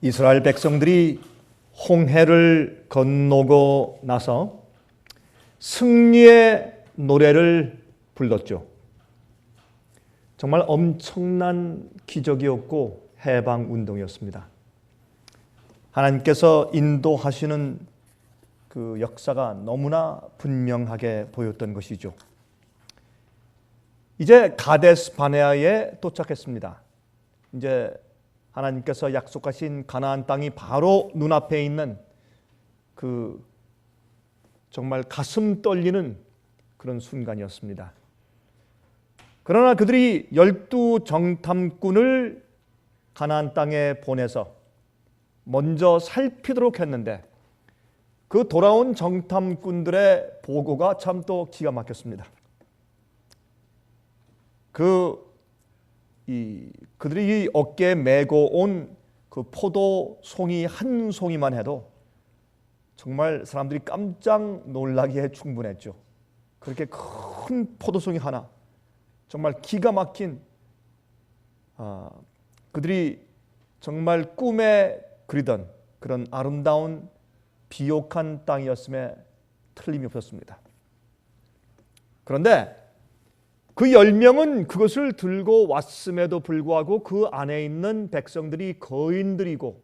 이스라엘 백성들이 홍해를 건너고 나서 승리의 노래를 불렀죠. 정말 엄청난 기적이었고 해방 운동이었습니다. 하나님께서 인도하시는 그 역사가 너무나 분명하게 보였던 것이죠. 이제 가데스 바네아에 도착했습니다. 이제 하나님께서 약속하신 가나안 땅이 바로 눈앞에 있는 그 정말 가슴 떨리는 그런 순간이었습니다. 그러나 그들이 12정탐꾼을 가나안 땅에 보내서 먼저 살피도록 했는데 그 돌아온 정탐꾼들의 보고가 참 또 기가 막혔습니다. 그들이 어깨에 메고 온 그 포도 송이 한 송이만 해도 정말 사람들이 깜짝 놀라기에 충분했죠. 그렇게 큰 포도송이 하나, 정말 기가 막힌 그들이 정말 꿈에 그리던 그런 아름다운 비옥한 땅이었음에 틀림이 없었습니다. 그런데 그 10명은 그것을 들고 왔음에도 불구하고 그 안에 있는 백성들이 거인들이고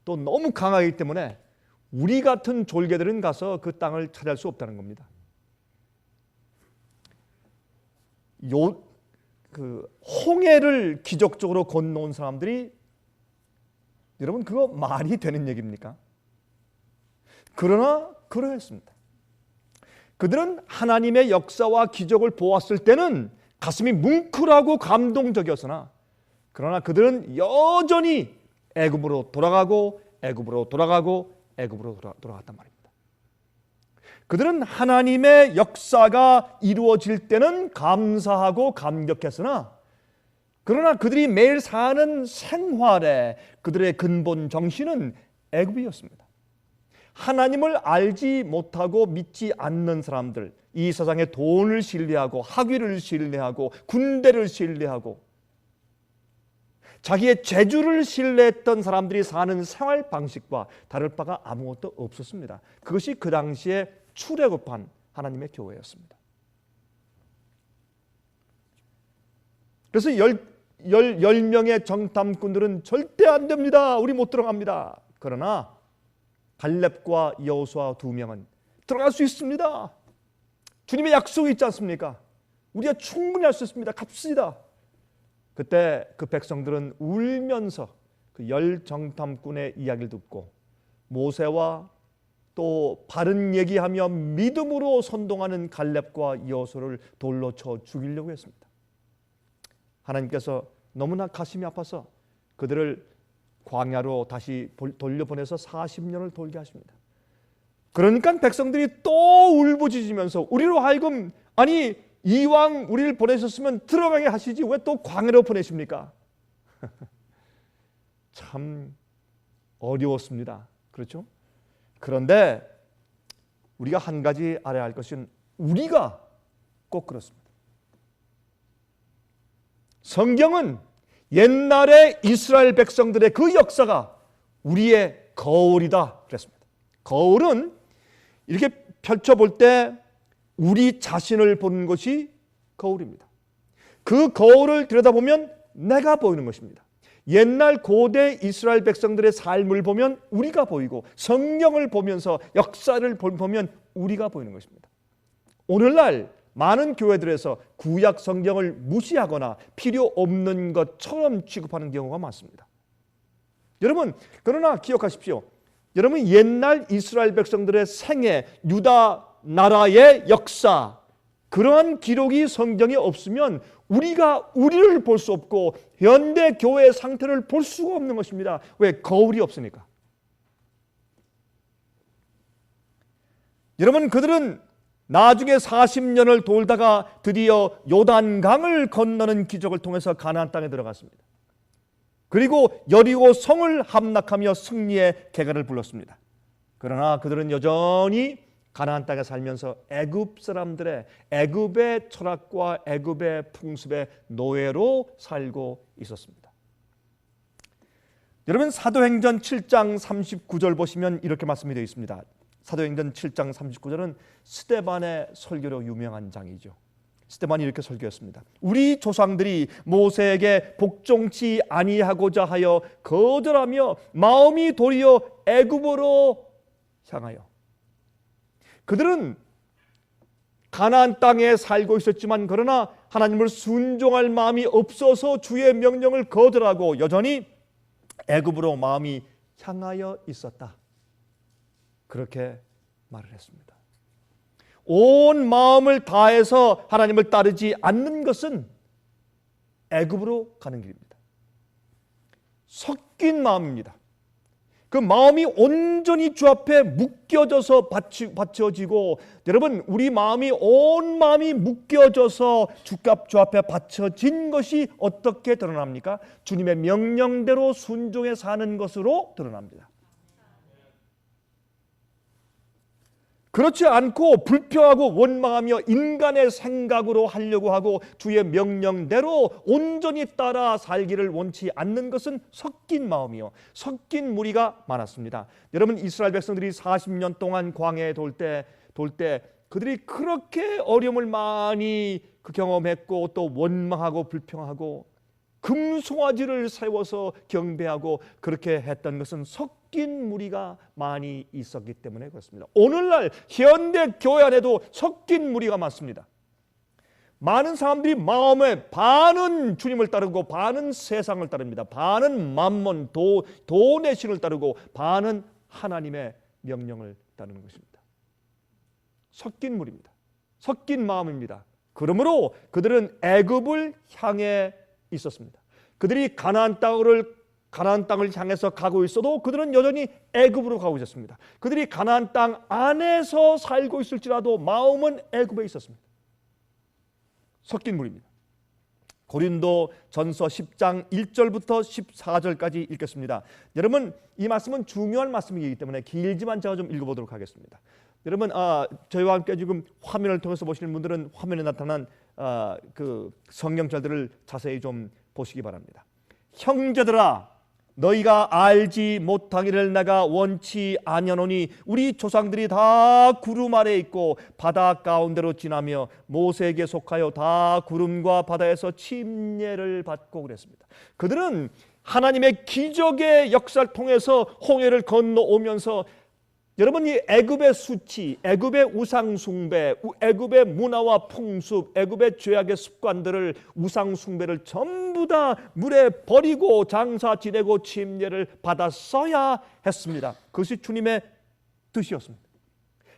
또 너무 강하기 때문에 우리 같은 졸개들은 가서 그 땅을 차지할 수 없다는 겁니다. 홍해를 기적적으로 건너온 사람들이, 여러분 그거 말이 되는 얘기입니까? 그러나 그러했습니다. 그들은 하나님의 역사와 기적을 보았을 때는 가슴이 뭉클하고 감동적이었으나 그러나 그들은 여전히 애굽으로 돌아갔단 말입니다. 그들은 하나님의 역사가 이루어질 때는 감사하고 감격했으나 그러나 그들이 매일 사는 생활에 그들의 근본 정신은 애굽이었습니다. 하나님을 알지 못하고 믿지 않는 사람들, 이 세상에 돈을 신뢰하고 학위를 신뢰하고 군대를 신뢰하고 자기의 재주를 신뢰했던 사람들이 사는 생활 방식과 다를 바가 아무것도 없었습니다. 그것이 그 당시에 출애굽한 하나님의 교회였습니다. 그래서 10명의 정탐꾼들은 절대 안 됩니다. 우리 못 들어갑니다. 그러나 갈렙과 여호수아 2명은 들어갈 수 있습니다. 주님의 약속이 있지 않습니까? 우리가 충분히 할 수 있습니다. 갑시다. 그때 그 백성들은 울면서 그 10정탐꾼의 이야기를 듣고 모세와 또 바른 얘기하며 믿음으로 선동하는 갈렙과 여호수아를 돌로 쳐 죽이려고 했습니다. 하나님께서 너무나 가슴이 아파서 그들을 광야로 다시 돌려보내서 40년을 돌게 하십니다. 그러니까 백성들이 또 울부짖으면서 우리로 하여금 아니 이왕 우리를 보내셨으면 들어가게 하시지 왜 또 광야로 보내십니까? 참 어려웠습니다. 그렇죠? 그런데 우리가 한 가지 알아야 할 것은 우리가 꼭 그렇습니다. 성경은 옛날의 이스라엘 백성들의 그 역사가 우리의 거울이다 그랬습니다. 거울은 이렇게 펼쳐볼 때 우리 자신을 보는 것이 거울입니다. 그 거울을 들여다보면 내가 보이는 것입니다. 옛날 고대 이스라엘 백성들의 삶을 보면 우리가 보이고 성경을 보면서 역사를 보면 우리가 보이는 것입니다. 오늘날 많은 교회들에서 구약 성경을 무시하거나 필요 없는 것처럼 취급하는 경우가 많습니다. 여러분 그러나 기억하십시오. 여러분 옛날 이스라엘 백성들의 생애, 유다 나라의 역사, 그러한 기록이 성경에 없으면 우리가 우리를 볼 수 없고 현대 교회의 상태를 볼 수가 없는 것입니다. 왜? 거울이 없으니까. 여러분 그들은 나중에 40년을 돌다가 드디어 요단강을 건너는 기적을 통해서 가나안 땅에 들어갔습니다. 그리고 여리고 성을 함락하며 승리의 개가를 불렀습니다. 그러나 그들은 여전히 가나안 땅에 살면서 애굽 사람들의 애굽의 철학과 애굽의 풍습의 노예로 살고 있었습니다. 여러분 사도행전 7장 39절 보시면 이렇게 말씀이 되어 있습니다. 사도행전 7장 39절은 스데반의 설교로 유명한 장이죠. 스데반이 이렇게 설교했습니다. 우리 조상들이 모세에게 복종치 아니하고자 하여 거절하며 마음이 도리어 애굽으로 향하여, 그들은 가나안 땅에 살고 있었지만 그러나 하나님을 순종할 마음이 없어서 주의 명령을 거절하고 여전히 애굽으로 마음이 향하여 있었다. 그렇게 말을 했습니다. 온 마음을 다해서 하나님을 따르지 않는 것은 애굽으로 가는 길입니다. 섞인 마음입니다. 그 마음이 온전히 주 앞에 묶여져서 받쳐지고, 여러분 우리 마음이 온 마음이 묶여져서 주 앞에 받쳐진 것이 어떻게 드러납니까? 주님의 명령대로 순종해 사는 것으로 드러납니다. 그렇지 않고 불평하고 원망하며 인간의 생각으로 하려고 하고 주의 명령대로 온전히 따라 살기를 원치 않는 것은 섞인 마음이요, 섞인 무리가 많았습니다. 여러분 이스라엘 백성들이 40년 동안 광야에 돌 때 그들이 그렇게 어려움을 많이 경험했고 또 원망하고 불평하고 금송아지를 세워서 경배하고 그렇게 했던 것은 섞인 무리가 많이 있었기 때문에 그렇습니다. 오늘날 현대 교회 안에도 섞인 무리가 많습니다. 많은 사람들이 마음에 반은 주님을 따르고 반은 세상을 따릅니다. 반은 만몬 돈의 신을 따르고 반은 하나님의 명령을 따르는 것입니다. 섞인 무리입니다. 섞인 마음입니다. 그러므로 그들은 애굽을 향해 있었습니다. 그들이 가나안 땅을 향해서 가고 있어도 그들은 여전히 애굽으로 가고 있었습니다. 그들이 가나안 땅 안에서 살고 있을지라도 마음은 애굽에 있었습니다. 섞인 무리입니다. 고린도 전서 10장 1절부터 14절까지 읽겠습니다. 여러분 이 말씀은 중요한 말씀이기 때문에 길지만 제가 좀 읽어보도록 하겠습니다. 여러분 저희와 함께 지금 화면을 통해서 보시는 분들은 화면에 나타난 그 성경절들을 자세히 좀 보시기 바랍니다. 형제들아, 너희가 알지 못하기를 내가 원치 아니하노니 우리 조상들이 다 구름 아래 있고 바다 가운데로 지나며 모세에게 속하여 다 구름과 바다에서 침례를 받고 그랬습니다. 그들은 하나님의 기적의 역사를 통해서 홍해를 건너오면서 여러분 이 애굽의 수치, 애굽의 우상 숭배, 애굽의 문화와 풍습, 애굽의 죄악의 습관들을, 우상 숭배를 전부 다 물에 버리고 장사 지내고 침례를 받았어야 했습니다. 그것이 주님의 뜻이었습니다.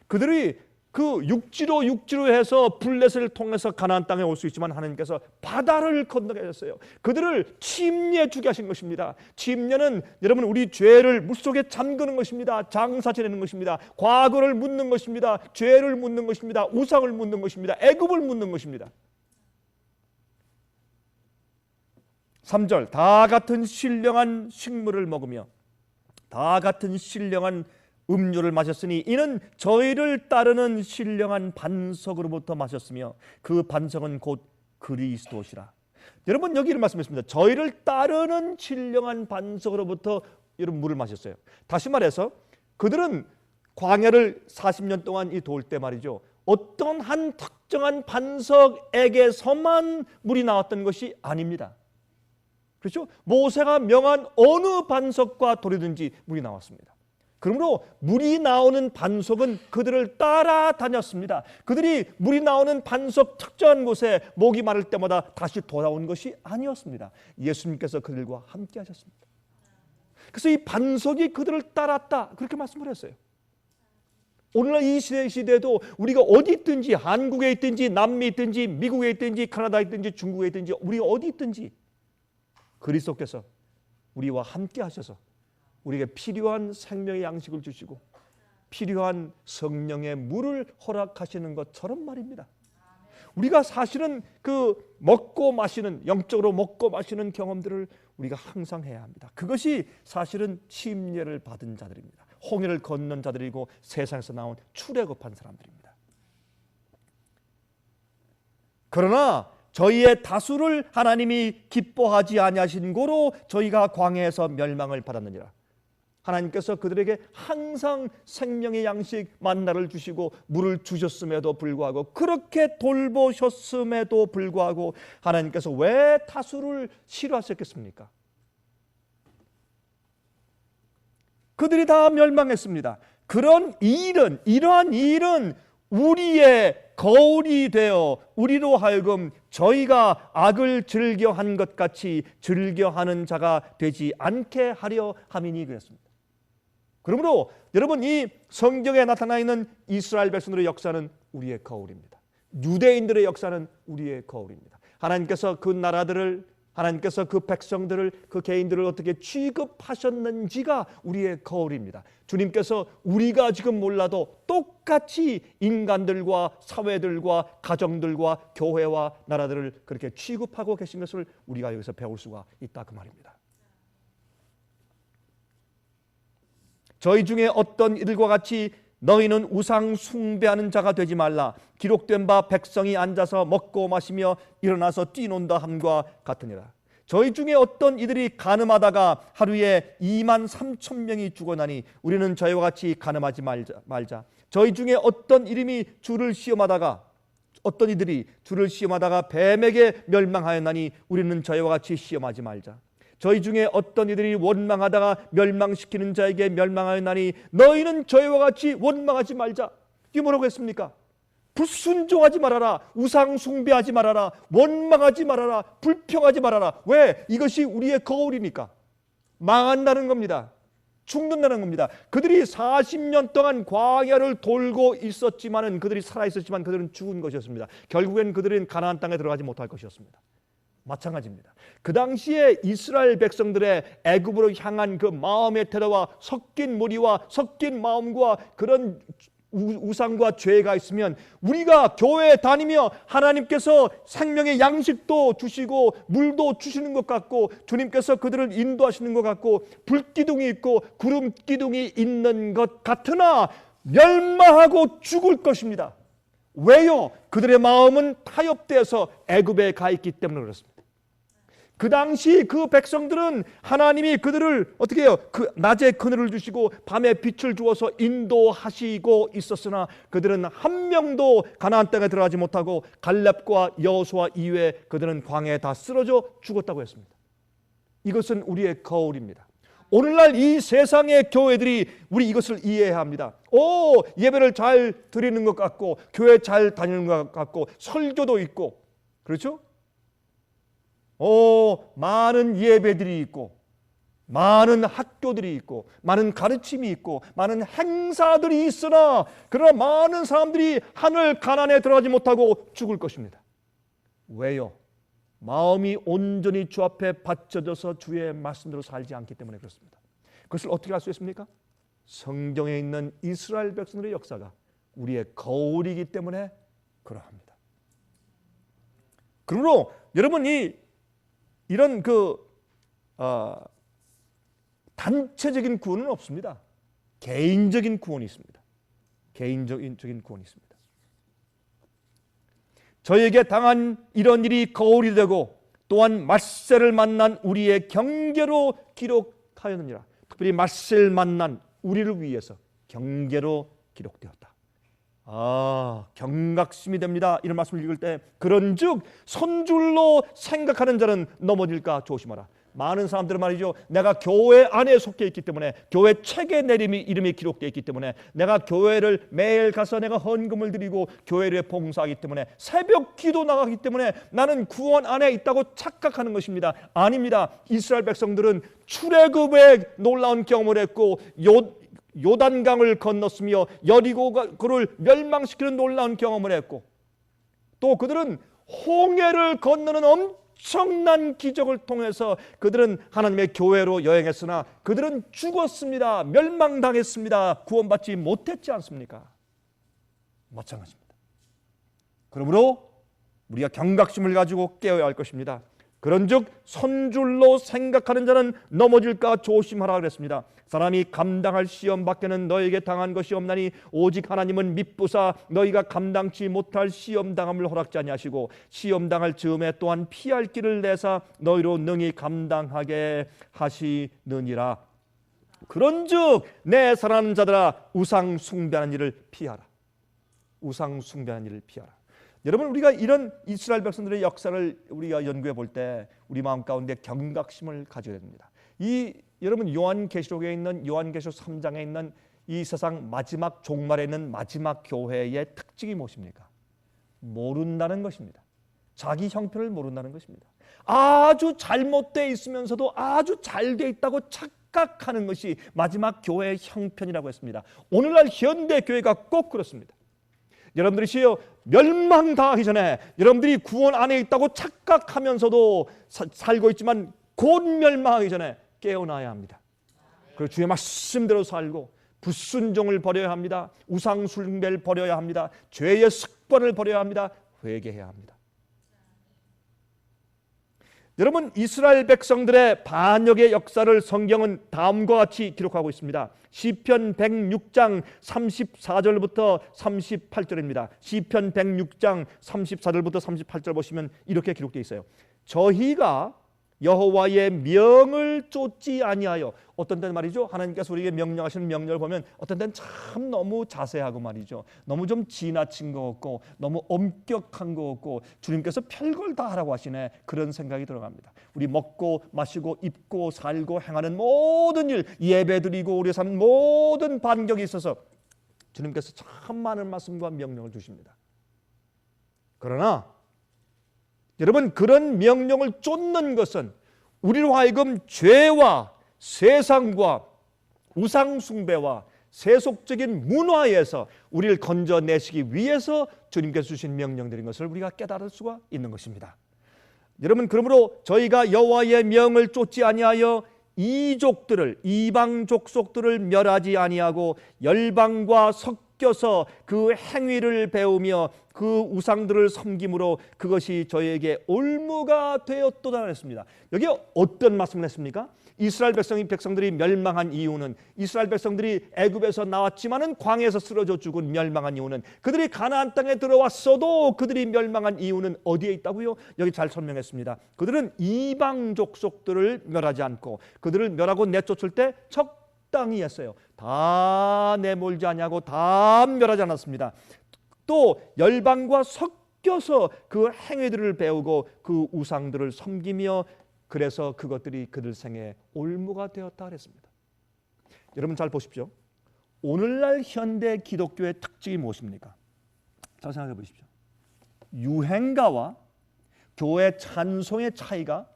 그들이 그 육지로 해서 블레셋을 통해서 가나안 땅에 올 수 있지만 하나님께서 바다를 건너게 하셨어요. 그들을 침례 주게 하신 것입니다. 침례는 여러분 우리 죄를 물속에 잠그는 것입니다. 장사 지내는 것입니다. 과거를 묻는 것입니다. 죄를 묻는 것입니다. 우상을 묻는 것입니다. 애굽을 묻는 것입니다. 3절 다 같은 신령한 식물을 먹으며 다 같은 신령한 음료를 마셨으니 이는 저희를 따르는 신령한 반석으로부터 마셨으며 그 반석은 곧 그리스도시라. 여러분 여기 이런 말씀했습니다. 저희를 따르는 신령한 반석으로부터 여러분 물을 마셨어요. 다시 말해서 그들은 광야를 40년 동안 돌 때 말이죠, 어떤 한 특정한 반석에게서만 물이 나왔던 것이 아닙니다. 그렇죠? 모세가 명한 어느 반석과 돌이든지 물이 나왔습니다. 그러므로 물이 나오는 반석은 그들을 따라다녔습니다. 그들이 물이 나오는 반석 특정한 곳에 목이 마를 때마다 다시 돌아온 것이 아니었습니다. 예수님께서 그들과 함께 하셨습니다. 그래서 이 반석이 그들을 따랐다, 그렇게 말씀을 했어요. 오늘날 이 시대에도 우리가 어디 있든지, 한국에 있든지 남미에 있든지 미국에 있든지 캐나다에 있든지 중국에 있든지 우리가 어디 있든지 그리스도께서 우리와 함께 하셔서 우리에게 필요한 생명의 양식을 주시고 필요한 성령의 물을 허락하시는 것처럼 말입니다. 우리가 사실은 그 먹고 마시는, 영적으로 먹고 마시는 경험들을 우리가 항상 해야 합니다. 그것이 사실은 침례를 받은 자들입니다. 홍해를 건넌 자들이고 세상에서 나온 출애굽한 사람들입니다. 그러나 저희의 다수를 하나님이 기뻐하지 아니하신 고로 저희가 광야에서 멸망을 받았느니라. 하나님께서 그들에게 항상 생명의 양식 만나를 주시고 물을 주셨음에도 불구하고, 그렇게 돌보셨음에도 불구하고 하나님께서 왜 다수를 싫어하셨겠습니까? 그들이 다 멸망했습니다. 이러한 일은 우리의 거울이 되어 우리로 하여금 저희가 악을 즐겨한 것 같이 즐겨하는 자가 되지 않게 하려 함이니 그랬습니다. 그러므로 여러분, 이 성경에 나타나 있는 이스라엘 백성들의 역사는 우리의 거울입니다. 유대인들의 역사는 우리의 거울입니다. 하나님께서 그 나라들을, 하나님께서 그 백성들을, 그 개인들을 어떻게 취급하셨는지가 우리의 거울입니다. 주님께서 우리가 지금 몰라도 똑같이 인간들과 사회들과 가정들과 교회와 나라들을 그렇게 취급하고 계신 것을 우리가 여기서 배울 수가 있다, 그 말입니다. 저희 중에 어떤 이들과 같이 너희는 우상 숭배하는 자가 되지 말라. 기록된 바 백성이 앉아서 먹고 마시며 일어나서 뛰논다 함과 같으니라. 저희 중에 어떤 이들이 간음하다가 하루에 23,000명이 죽어나니 우리는 저희와 같이 간음하지 말자. 저희 중에 어떤 이들이 주를 시험하다가 뱀에게 멸망하였나니 우리는 저희와 같이 시험하지 말자. 저희 중에 어떤 이들이 원망하다가 멸망시키는 자에게 멸망하였나니 너희는 저희와 같이 원망하지 말자. 이게 뭐라고 했습니까? 불순종하지 말아라, 우상 숭배하지 말아라, 원망하지 말아라, 불평하지 말아라. 왜? 이것이 우리의 거울이니까. 망한다는 겁니다. 죽는다는 겁니다. 그들이 40년 동안 광야를 돌고 있었지만은, 그들이 살아있었지만 그들은 죽은 것이었습니다. 결국엔 그들은 가나안 땅에 들어가지 못할 것이었습니다. 마찬가지입니다. 그 당시에 이스라엘 백성들의 애굽으로 향한 그 마음의 태도와 섞인 무리와 섞인 마음과 그런 우상과 죄가 있으면, 우리가 교회에 다니며 하나님께서 생명의 양식도 주시고 물도 주시는 것 같고 주님께서 그들을 인도하시는 것 같고 불기둥이 있고 구름기둥이 있는 것 같으나 멸망하고 죽을 것입니다. 왜요? 그들의 마음은 타협되어서 애굽에 가 있기 때문에 그렇습니다. 그 당시 그 백성들은 하나님이 그들을 어떻게 해요? 그 낮에 그늘을 주시고 밤에 빛을 주어서 인도하시고 있었으나 그들은 한 명도 가나안 땅에 들어가지 못하고 갈렙과 여호수아 이후에 그들은 광야에 다 쓰러져 죽었다고 했습니다. 이것은 우리의 거울입니다. 오늘날 이 세상의 교회들이 우리 이것을 이해해야 합니다. 예배를 잘 드리는 것 같고 교회 잘 다니는 것 같고 설교도 있고, 그렇죠? 많은 예배들이 있고 많은 학교들이 있고 많은 가르침이 있고 많은 행사들이 있으나, 그러나 많은 사람들이 하늘 가난에 들어가지 못하고 죽을 것입니다. 왜요? 마음이 온전히 주 앞에 바쳐져서 주의 말씀대로 살지 않기 때문에 그렇습니다. 그것을 어떻게 할 수 있습니까? 성경에 있는 이스라엘 백성들의 역사가 우리의 거울이기 때문에 그러합니다. 그러므로 여러분이 이런 단체적인 구원은 없습니다. 개인적인 구원이 있습니다. 개인적인 구원이 있습니다. 저에게 당한 이런 일이 거울이 되고 또한 말세를 만난 우리의 경계로 기록하였느니라. 특별히 말세를 만난 우리를 위해서 경계로 기록되었다. 경각심이 됩니다. 이런 말씀을 읽을 때, 그런즉 선줄로 생각하는 자는 넘어질까 조심하라. 많은 사람들은 말이죠, 내가 교회 안에 속해 있기 때문에, 교회 책에 내 이름이 기록되어 있기 때문에, 내가 교회를 매일 가서 내가 헌금을 드리고 교회를 봉사하기 때문에, 새벽 기도 나가기 때문에 나는 구원 안에 있다고 착각하는 것입니다. 아닙니다. 이스라엘 백성들은 출애굽의 놀라운 경험을 했고 요단강을 건넜으며 여리고를 멸망시키는 놀라운 경험을 했고, 또 그들은 홍해를 건너는 엄청난 기적을 통해서 그들은 하나님의 교회로 여행했으나 그들은 죽었습니다. 멸망당했습니다. 구원받지 못했지 않습니까? 마찬가지입니다. 그러므로 우리가 경각심을 가지고 깨어야 할 것입니다. 그런즉 선줄로 생각하는 자는 넘어질까 조심하라 그랬습니다. 사람이 감당할 시험 밖에는 너에게 당한 것이 없나니 오직 하나님은 미쁘사 너희가 감당치 못할 시험 당함을 허락지 아니하시고 시험 당할 즈음에 또한 피할 길을 내사 너희로 능히 감당하게 하시느니라. 그런즉 내 사랑하는 자들아 우상 숭배하는 일을 피하라. 우상 숭배하는 일을 피하라. 여러분, 우리가 이런 이스라엘 백성들의 역사를 우리가 연구해 볼 때 우리 마음 가운데 경각심을 가져야 됩니다. 여러분, 요한계시록에 있는 요한계시록 3장에 있는 이 세상 마지막 종말에 있는 마지막 교회의 특징이 무엇입니까? 모른다는 것입니다. 자기 형편을 모른다는 것입니다. 아주 잘못되어 있으면서도 아주 잘 되어 있다고 착각하는 것이 마지막 교회의 형편이라고 했습니다. 오늘날 현대 교회가 꼭 그렇습니다. 여러분들이 멸망당하기 전에 여러분들이 구원 안에 있다고 착각하면서도 살고 있지만 곧 멸망하기 전에 깨어나야 합니다. 그리고 주의 말씀대로 살고 불순종을 버려야 합니다. 우상 숭배를 버려야 합니다. 죄의 습관을 버려야 합니다. 회개해야 합니다. 여러분, 이스라엘 백성들의 반역의 역사를 성경은 다음과 같이 기록하고 있습니다. 시편 106장 34절부터 38절입니다. 시편 106장 34절부터 38절 보시면 이렇게 기록되어 있어요. 저희가 여호와의 명을 쫓지 아니하여, 어떤 때는 말이죠, 하나님께서 우리에게 명령하시는 명령을 보면 어떤 때는 참 너무 자세하고 말이죠, 너무 좀 지나친 것 같고 너무 엄격한 것 같고 주님께서 별걸 다 하라고 하시네, 그런 생각이 들어갑니다. 우리 먹고 마시고 입고 살고 행하는 모든 일, 예배드리고 우리 사는 모든 반격에 있어서 주님께서 참 많은 말씀과 명령을 주십니다. 그러나 여러분, 그런 명령을 쫓는 것은 우리로 하여금 죄와 세상과 우상 숭배와 세속적인 문화에서 우리를 건져내시기 위해서 주님께서 주신 명령들인 것을 우리가 깨달을 수가 있는 것입니다. 여러분, 그러므로 저희가 여호와의 명을 쫓지 아니하여 이족들을, 이방 족속들을 멸하지 아니하고 열방과 섞여서 그 행위를 배우며 그 우상들을 섬김으로 그것이 저에게 올무가 되었도다 했습니다. 여기에 어떤 말씀을 했습니까? 이스라엘 백성들이 멸망한 이유는, 이스라엘 백성들이 애굽에서 나왔지만은 광야에서 쓰러져 죽은 멸망한 이유는, 그들이 가나안 땅에 들어왔어도 그들이 멸망한 이유는 어디에 있다고요? 여기 잘 설명했습니다. 그들은 이방 족속들을 멸하지 않고 그들을 멸하고 내쫓을 때 적당히 했어요. 다 내몰지 아니하고 다 멸하지 않았습니다. 또 열방과 섞여서 그 행위들을 배우고 그 우상들을 섬기며 그래서 그것들이 그들 생에 올무가 되었다 그랬습니다. 여러분 잘 보십시오. 오늘날 현대 기독교의 특징이 무엇입니까? 잘 생각해 보십시오. 유행가와 교회 찬송의 차이가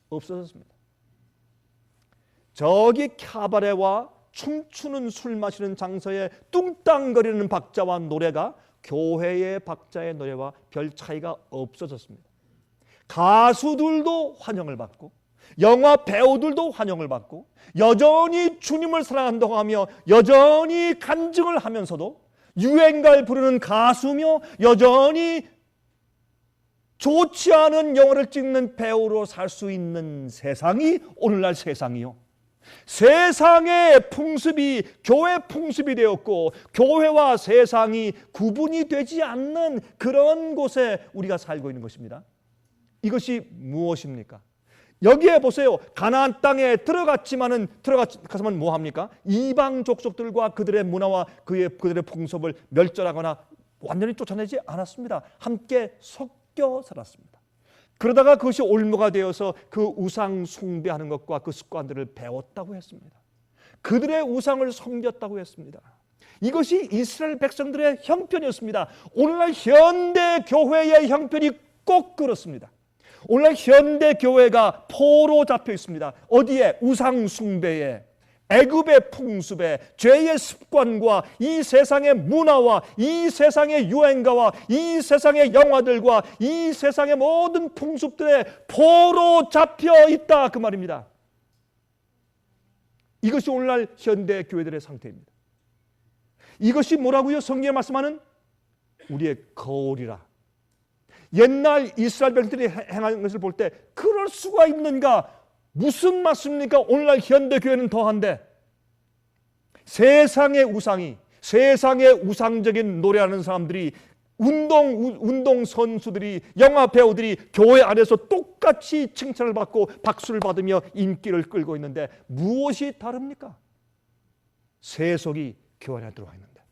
없어졌습니다. 저기 캬바레와 춤추는 술 마시는 장소에 뚱땅거리는 박자와 노래가 교회의 박자의 노래와 별 차이가 없어졌습니다. 가수들도 환영을 받고 영화 배우들도 환영을 받고 여전히 주님을 사랑한다고 하며 여전히 간증을 하면서도 유행가를 부르는 가수며 여전히 좋지 않은 영화를 찍는 배우로 살 수 있는 세상이 오늘날 세상이요. 세상의 풍습이 교회 풍습이 되었고 교회와 세상이 구분이 되지 않는 그런 곳에 우리가 살고 있는 것입니다. 이것이 무엇입니까? 여기에 보세요. 가나안 땅에 들어가서만 뭐 합니까? 이방 족속들과 그들의 문화와 그들의 풍습을 멸절하거나 완전히 쫓아내지 않았습니다. 함께 섞여 살았습니다. 그러다가 그것이 올무가 되어서 그 우상 숭배하는 것과 그 습관들을 배웠다고 했습니다. 그들의 우상을 섬겼다고 했습니다. 이것이 이스라엘 백성들의 형편이었습니다. 오늘날 현대 교회의 형편이 꼭 그렇습니다. 오늘날 현대 교회가 포로 잡혀 있습니다. 어디에? 우상 숭배에, 애굽의 풍습에, 죄의 습관과 이 세상의 문화와 이 세상의 유행가와 이 세상의 영화들과 이 세상의 모든 풍습들에 포로 잡혀 있다 그 말입니다. 이것이 오늘날 현대 교회들의 상태입니다. 이것이 뭐라고요? 성경에 말씀하는 우리의 거울이라. 옛날 이스라엘 백성들이 행하는 것을 볼 때 그 그럴 수가 있는가? 무슨 말씀입니까? 오늘날 현대교회는 더한데 세상의 우상이, 세상의 우상적인 노래하는 사람들이, 운동 선수들이, 영화 배우들이 교회 안에서 똑같이 칭찬을 받고 박수를 받으며 인기를 끌고 있는데 무엇이 다릅니까? 세속이 교회 안에 들어와 있는데.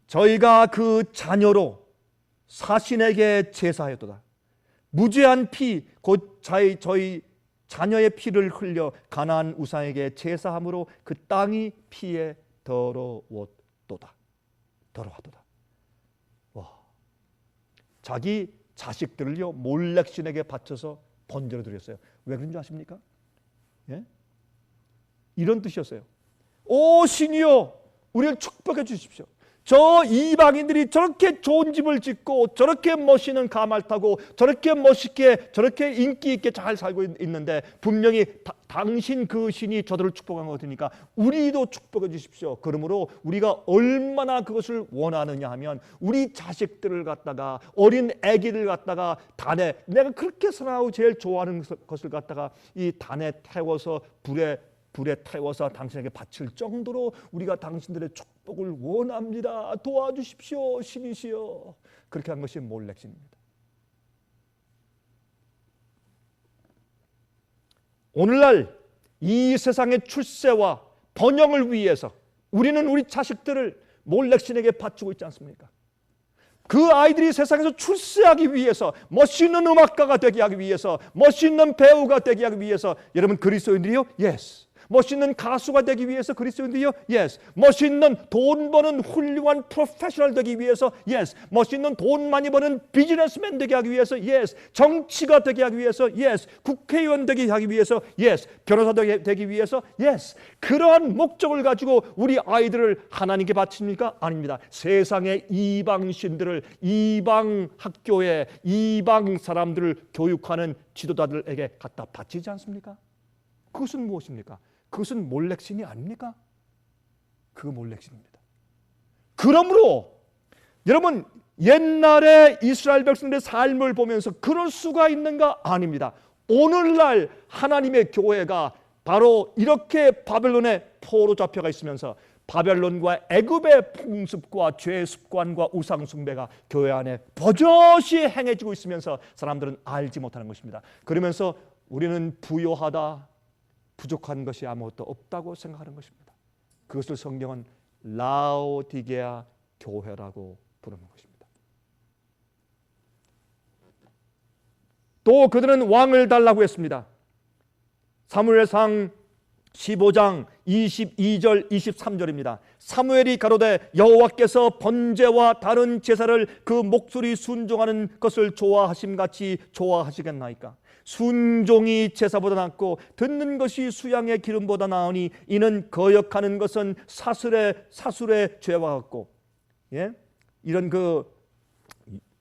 저희가 그 자녀로 사신에게 제사하였도다. 무죄한 피, 곧 저희 자녀의 피를 흘려 가나안 우상에게 제사함으로 그 땅이 피에 더러웠도다. 더러웠도다. 와, 자기 자식들을요 몰렉신에게 바쳐서 번제로 드렸어요. 왜 그런 줄 아십니까? 예? 이런 뜻이었어요. 오 신이여, 우리를 축복해 주십시오. 저 이방인들이 저렇게 좋은 집을 짓고 저렇게 멋있는 가마를 타고 저렇게 멋있게 저렇게 인기 있게 잘 살고 있는데 분명히 당신 그 신이 저들을 축복한 것 같으니까 우리도 축복해 주십시오. 그러므로 우리가 얼마나 그것을 원하느냐 하면 우리 자식들을 갖다가, 어린 아기를 갖다가 단에, 내가 그렇게 사랑하고 제일 좋아하는 것을 갖다가 이 단에 태워서 불에 태워서 당신에게 바칠 정도로 우리가 당신들의 축복을 원합니다. 도와주십시오, 신이시여. 그렇게 한 것이 몰렉신입니다. 오늘날 이 세상의 출세와 번영을 위해서 우리는 우리 자식들을 몰렉신에게 바치고 있지 않습니까? 그 아이들이 세상에서 출세하기 위해서, 멋있는 음악가가 되게 하기 위해서, 멋있는 배우가 되게 하기 위해서, 여러분 그리스도인들이요? Yes. 멋있는 가수가 되기 위해서 그리스도인들이요? Yes. 멋있는 돈 버는 훌륭한 프로페셔널 되기 위해서? Yes. 멋있는 돈 많이 버는 비즈니스맨 되게 하기 위해서? Yes. 정치가 되게 하기 위해서? Yes. 국회의원 되게 하기 위해서? Yes. 변호사 되기 위해서? Yes. 그러한 목적을 가지고 우리 아이들을 하나님께 바칩니까? 아닙니다. 세상의 이방신들을, 이방 학교에 이방 사람들을 교육하는 지도자들에게 갖다 바치지 않습니까? 그것은 무엇입니까? 그것은 몰렉신이 아닙니까? 그 몰렉신입니다. 그러므로 여러분, 옛날에 이스라엘 백성들의 삶을 보면서 그럴 수가 있는가? 아닙니다. 오늘날 하나님의 교회가 바로 이렇게 바벨론의 포로 잡혀가 있으면서 바벨론과 애굽의 풍습과 죄 습관과 우상 숭배가 교회 안에 버젓이 행해지고 있으면서 사람들은 알지 못하는 것입니다. 그러면서 우리는 부요하다, 부족한 것이 아무것도 없다고 생각하는 것입니다. 그것을 성경은 라오디게아 교회라고 부르는 것입니다. 또 그들은 왕을 달라고 했습니다. 사무엘상 15장 22절 23절입니다. 사무엘이 가로되 여호와께서 번제와 다른 제사를 그 목소리 순종하는 것을 좋아하심같이 좋아하시겠나이까? 순종이 제사보다 낫고 듣는 것이 수양의 기름보다 나으니 이는 거역하는 것은 사술의 죄와 같고, 예? 이런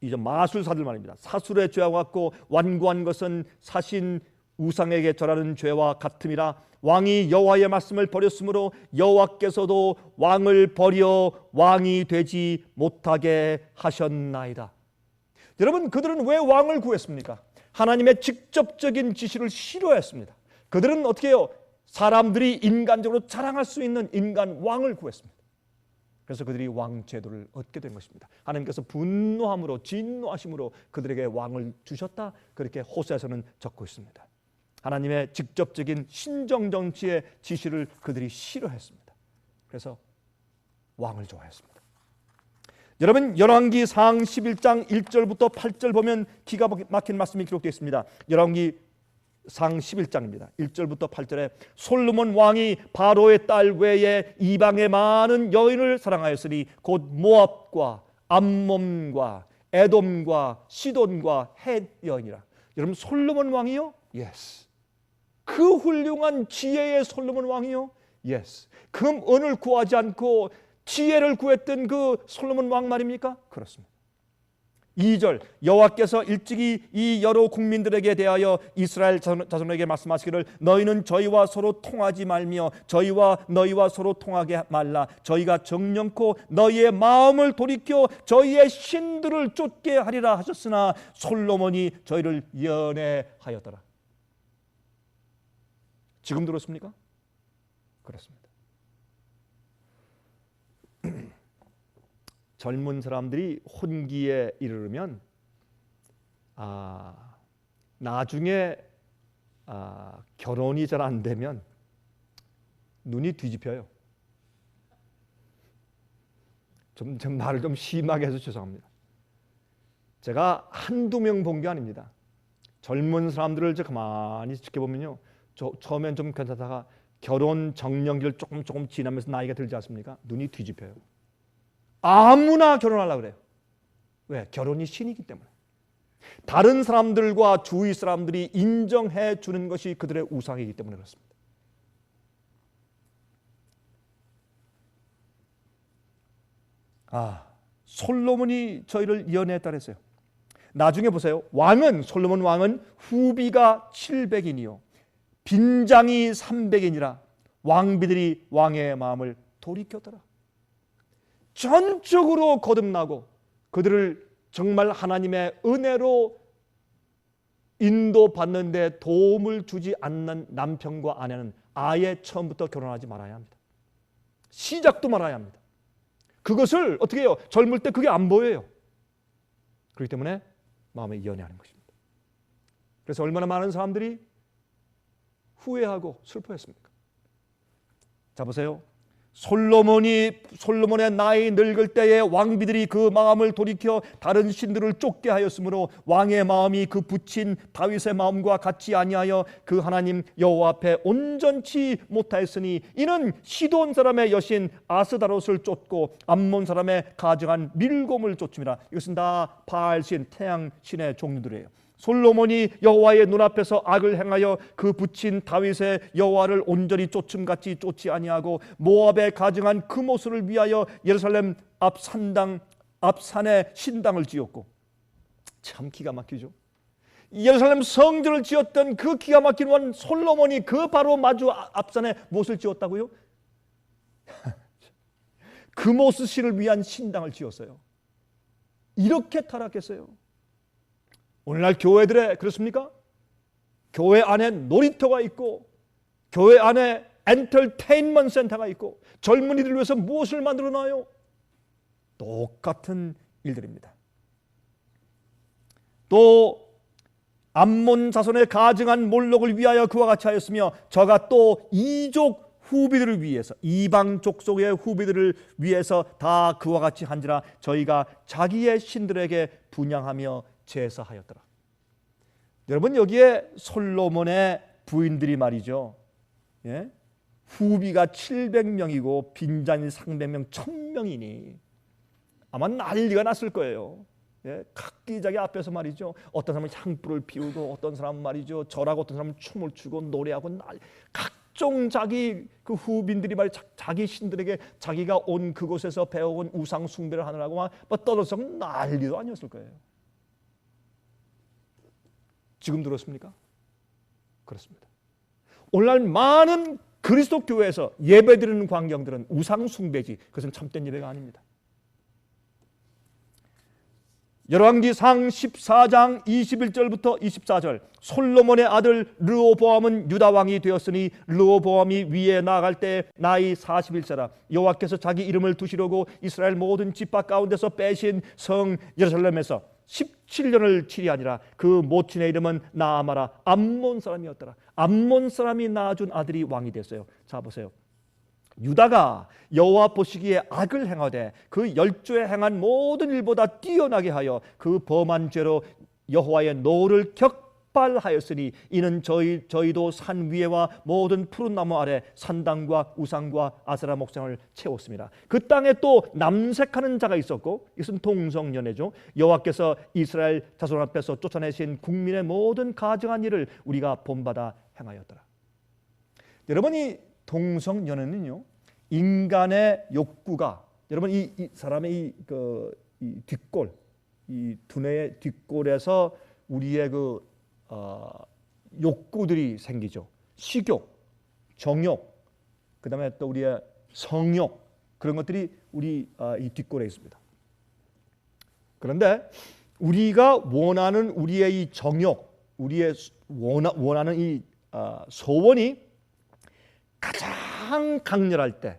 이제 마술사들 말입니다. 사술의 죄와 같고 완고한 것은 사신 우상에게 절하는 죄와 같음이라. 왕이 여호와의 말씀을 버렸으므로 여호와께서도 왕을 버려 왕이 되지 못하게 하셨나이다. 여러분, 그들은 왜 왕을 구했습니까? 하나님의 직접적인 지시를 싫어했습니다. 그들은 어떻게 해요? 사람들이 인간적으로 자랑할 수 있는 인간 왕을 구했습니다. 그래서 그들이 왕 제도를 얻게 된 것입니다. 하나님께서 분노함으로, 진노하심으로 그들에게 왕을 주셨다. 그렇게 호세아서는 적고 있습니다. 하나님의 직접적인 신정정치의 지시를 그들이 싫어했습니다. 그래서 왕을 좋아했습니다. 여러분, 열왕기상 11장 1절부터 8절 보면 기가 막힌 말씀이 기록되어 있습니다. 열왕기상 11장입니다. 1절부터 8절에 솔로몬 왕이 바로의 딸 외에 이방의 많은 여인을 사랑하였으니 곧 모압과 암몬과 에돔과 시돈과 헷 여인이라. 여러분, 솔로몬 왕이요? Yes. 그 훌륭한 지혜의 솔로몬 왕이요? Yes. 금, 은을 구하지 않고 지혜를 구했던 그 솔로몬 왕 말입니까? 그렇습니다. 2절 여호와께서 일찍이 이 여러 국민들에게 대하여 이스라엘 자손에게 말씀하시기를 너희는 저희와 서로 통하지 말며 저희와 너희와 서로 통하게 말라. 저희가 정령코 너희의 마음을 돌이켜 저희의 신들을 쫓게 하리라 하셨으나 솔로몬이 저희를 연애하였더라. 지금 들었습니까? 그렇습니다. 젊은 사람들이 혼기에 이르르면 나중에 결혼이 잘 안 되면 눈이 뒤집혀요. 좀 말을 좀 심하게 해서 죄송합니다. 제가 한두 명 본 게 아닙니다. 젊은 사람들을 가만히 지켜보면요, 처음엔 좀 괜찮다가 결혼 정년기를 조금 지나면서 나이가 들지 않습니까? 눈이 뒤집혀요. 아무나 결혼하려고 그래요. 왜? 결혼이 신이기 때문에. 다른 사람들과 주위 사람들이 인정해 주는 것이 그들의 우상이기 때문에 그렇습니다. 솔로몬이 저희를 연애했다 그랬어요. 나중에 보세요. 솔로몬 왕은 후비가 700인이요 빈장이 300인이라 왕비들이 왕의 마음을 돌이켰더라. 전적으로 거듭나고 그들을 정말 하나님의 은혜로 인도받는데 도움을 주지 않는 남편과 아내는 아예 처음부터 결혼하지 말아야 합니다. 시작도 말아야 합니다. 그것을 어떻게 해요? 젊을 때 그게 안 보여요. 그렇기 때문에 마음에 연애하는 것입니다. 그래서 얼마나 많은 사람들이 후회하고 슬퍼했습니까? 자 보세요. 솔로몬의 나이 늙을 때에 왕비들이 그 마음을 돌이켜 다른 신들을 쫓게 하였으므로 왕의 마음이 그 부친 다윗의 마음과 같이 아니하여 그 하나님 여호와 앞에 온전치 못하였으니 이는 시돈 사람의 여신 아스다롯을 쫓고 암몬 사람의 가증한 밀곰을 쫓음이라. 이것은 다 바알신 태양신의 종류들이에요. 솔로몬이 여호와의 눈앞에서 악을 행하여 그 부친 다윗의 여호와를 온전히 쫓음같이 쫓지 아니하고 모압에 가증한 그 모습을 위하여 예루살렘 앞산에 신당을 지었고, 참 기가 막히죠. 예루살렘 성전을 지었던 그 기가 막힌 원 솔로몬이 그 바로 마주 앞산에 무엇을 지었다고요? 그 모습 신을 위한 신당을 지었어요. 이렇게 타락했어요. 오늘날 교회들에 그렇습니까? 교회 안에 놀이터가 있고 교회 안에 엔터테인먼트 센터가 있고 젊은이들 위해서 무엇을 만들어 놔요? 똑같은 일들입니다. 또 암몬 자손의 가증한 몰록을 위하여 그와 같이 하였으며 저가 또 이족 후비들을 위해서 이방 족속의 후비들을 위해서 다 그와 같이 한지라 저희가 자기의 신들에게 분향하며 제사하였더라. 여러분 여기에 솔로몬의 부인들이 말이죠. 예? 후비가 700명이고 빈장이 300명 1000명이니 아마 난리가 났을 거예요. 예? 각기 자기 앞에서 말이죠. 어떤 사람은 향불을 피우고 어떤 사람은 말이죠. 절하고 어떤 사람은 춤을 추고 노래하고 각종 자기 그 후빈들이 말이죠. 자기 신들에게 자기가 온 그곳에서 배워온 우상 숭배를 하느라고 막 떠들어서 난리도 아니었을 거예요. 지금 들었습니까? 그렇습니다. 오늘날 많은 그리스도 교회에서 예배드리는 광경들은 우상 숭배지 그것은 참된 예배가 아닙니다. 열왕기상 14장 21절부터 24절 솔로몬의 아들 르호보암은 유다 왕이 되었으니 르호보암이 위에 나아갈 때 나이 41세라. 여호와께서 자기 이름을 두시려고 이스라엘 모든 지파 가운데서 빼신 성 예루살렘에서 17년을 치리하니라. 그 모친의 이름은 나아마라 암몬 사람이었더라. 암몬 사람이 낳아준 아들이 왕이 됐어요. 자 보세요. 유다가 여호와 보시기에 악을 행하되 그 열조에 행한 모든 일보다 뛰어나게 하여 그 범한 죄로 여호와의 노를 격발하였으니 이는 저희도 산 위에와 모든 푸른 나무 아래 산당과 우상과 아세라 목상을 채웠습니다. 그 땅에 또 남색하는 자가 있었고 이것은 동성연애죠. 여호와께서 이스라엘 자손 앞에서 쫓아내신 국민의 모든 가증한 일을 우리가 본받아 행하였더라. 여러분이 동성연애는요 인간의 욕구가 여러분 이 사람의 이 뒷골 이 두뇌의 뒷골에서 우리의 그 욕구들이 생기죠. 식욕, 정욕, 그 다음에 또 우리의 성욕, 그런 것들이 우리 이 뒷골에 있습니다. 그런데 우리가 원하는 우리의 이 정욕, 우리의 원하는 이 소원이 가장 강렬할 때,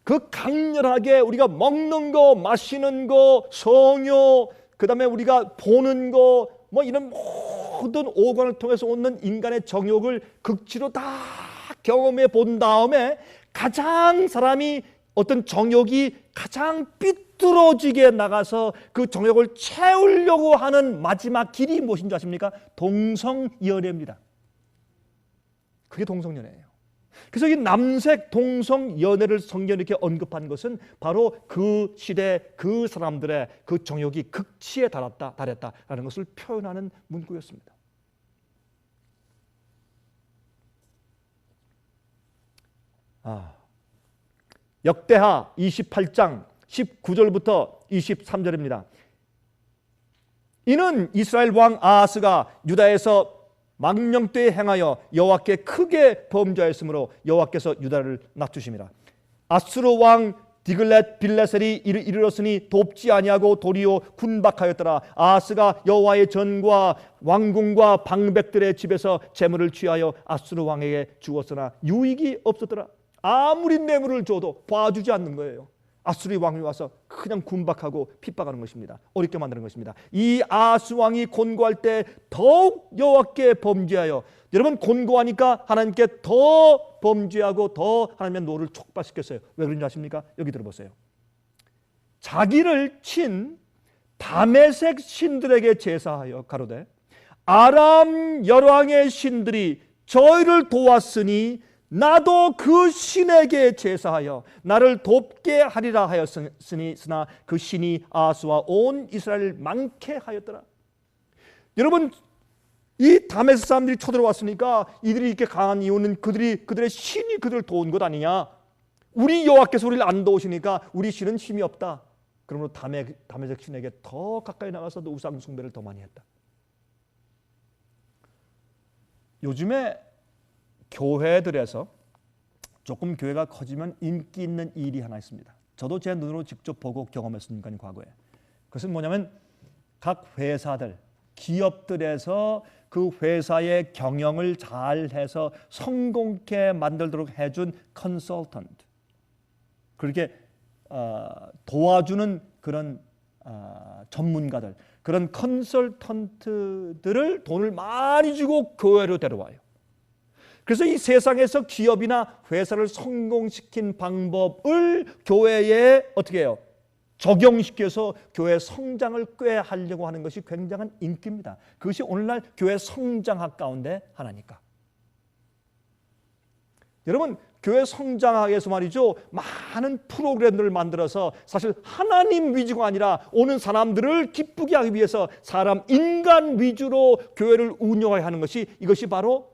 그 강렬하게 우리가 먹는 거, 마시는 거, 성욕, 그 다음에 우리가 보는 거, 뭐 이런 모든 오감을 통해서 오는 인간의 정욕을 극치로 다 경험해 본 다음에 가장 사람이 어떤 정욕이 가장 삐뚤어지게 나가서 그 정욕을 채우려고 하는 마지막 길이 무엇인지 아십니까? 동성연애입니다. 그게 동성연애예요. 그래서 이 남색 동성연애를 성경에 이렇게 언급한 것은 바로 그 시대 그 사람들의 그 정욕이 극치에 달했다라는 것을 표현하는 문구였습니다. 역대하 28장 19절부터 23절입니다. 이는 이스라엘 왕 아하스가 유다에서 망령되이 행하여 여호와께 크게 범죄하였으므로 여호와께서 유다를 낮추심이라. 아수르 왕 디글렛 빌레셀이 이르렀으니 돕지 아니하고 도리어 군박하였더라. 아하스가 여호와의 전과 왕궁과 방백들의 집에서 재물을 취하여 아수르 왕에게 주었으나 유익이 없었더라. 아무리 뇌물을 줘도 봐주지 않는 거예요. 아수르 왕이 와서 그냥 군박하고 핍박하는 것입니다. 어렵게 만드는 것입니다. 이 아하스 왕이 권고할 때 더욱 여호와께 범죄하여, 여러분 권고하니까 하나님께 더 범죄하고 더 하나님의 노를 촉발시켰어요. 왜 그런지 아십니까? 여기 들어보세요. 자기를 친 다메섹 신들에게 제사하여 가로되 아람 열왕의 신들이 저희를 도왔으니 나도 그 신에게 제사하여 나를 돕게 하리라 하였으니 쓰나 그 신이 아하스와 온 이스라엘을 많게 하였더라. 여러분, 이 다메섹 사람들이 쳐들어왔으니까 이들이 이렇게 강한 이유는 그들의 신이 그들을 도운 것 아니냐. 우리 여호와께서 우리를 안 도우시니까 우리 신은 힘이 없다. 그러므로 다메섹 신에게 더 가까이 나가서 우상 숭배를 더 많이 했다. 요즘에 교회들에서 조금 교회가 커지면 인기 있는 일이 하나 있습니다. 저도 제 눈으로 직접 보고 경험했으니까 과거에. 그것은 뭐냐면 각 회사들, 기업들에서 그 회사의 경영을 잘해서 성공케 만들도록 해준 컨설턴트, 그렇게 도와주는 그런 전문가들, 그런 컨설턴트들을 돈을 많이 주고 교회로 데려와요. 그래서 이 세상에서 기업이나 회사를 성공시킨 방법을 교회에 어떻게 해요? 적용시켜서 교회 성장을 꾀하려고 하는 것이 굉장한 인기입니다. 그것이 오늘날 교회 성장학 가운데 하나니까. 여러분, 교회 성장학에서 말이죠, 많은 프로그램들을 만들어서 사실 하나님 위주가 아니라 오는 사람들을 기쁘게 하기 위해서 인간 위주로 교회를 운영해야 하는 것이, 이것이 바로